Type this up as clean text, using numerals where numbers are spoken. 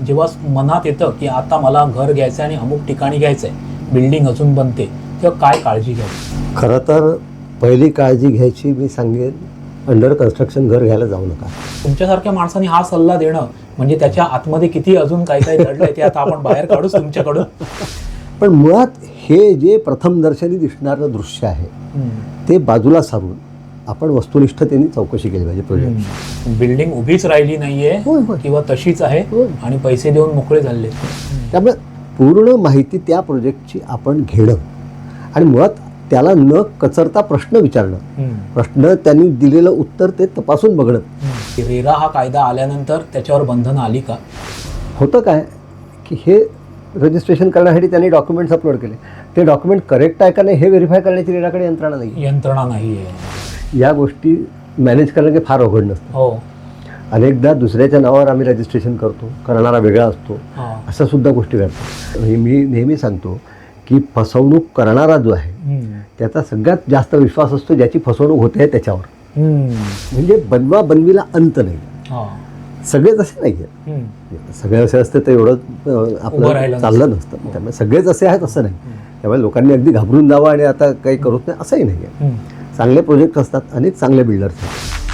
जेव्हा मनात येतं की आता मला घर घ्यायचं आहे आणि अमुक ठिकाणी घ्यायचं आहे, बिल्डिंग अजून बनते, तेव्हा काय काळजी घ्यायची? खरं तर पहिली काळजी घ्यायची मी सांगेन, अंडर कन्स्ट्रक्शन घर घ्यायला जाऊ नका. तुमच्यासारख्या माणसांनी हा सल्ला देणं म्हणजे त्याच्या आतमध्ये किती अजून काही काही दडलंय ते आता आपण बाहेर काढूच तुमच्याकडून. पण मुळात हे जे प्रथमदर्शनी दिसणारं दृश्य आहे ते बाजूला सारून आपण वस्तुनिष्ठतेने चौकशी केली पाहिजे प्रोजेक्ट. बिल्डिंग उभीच राहिली नाहीये होय, होय. किंवा तशीच आहे होय. आणि पैसे देऊन मोकळे झाले. त्यामुळे पूर्ण माहिती त्या प्रोजेक्टची आपण घेणं आणि मुळात त्याला न कचरता प्रश्न विचारणं, प्रश्न त्यांनी दिलेलं उत्तर ते तपासून बघणं. रेरा हा कायदा आल्यानंतर त्याच्यावर बंधनं आली का? होतं काय की हे रजिस्ट्रेशन करण्यासाठी त्यांनी डॉक्युमेंट्स अपलोड केले, ते डॉक्युमेंट करेक्ट आहे का नाही हे व्हेरीफाय करण्याची रेराकडे यंत्रणा नाही. यंत्रणा नाहीये. या गोष्टी मॅनेज करणं काही फार अवघड नसतं. हो. अनेकदा दुसऱ्याच्या नावावर आम्ही रजिस्ट्रेशन करतो, करणारा वेगळा असतो, हा. अशा सुद्धा गोष्टी घडतात. मी नेहमी सांगतो की फसवणूक करणारा जो आहे त्याचा सगळ्यात जास्त विश्वास असतो ज्याची फसवणूक होते आहे त्याच्यावर. म्हणजे बनवा बनवीला अंत नाही. हा. सगळेच असे नाही आहेत, सगळे असे असते तर एवढं आपलं चाललं नसतं. त्यामुळे सगळेच असे आहेत असं नाही. त्यामुळे लोकांनी अगदी घाबरून जावं आणि आता काही करूच नाही असंही नाही आहे. चांगले प्रोजेक्ट असतात, अनेक चांगले बिल्डर्स आहेत.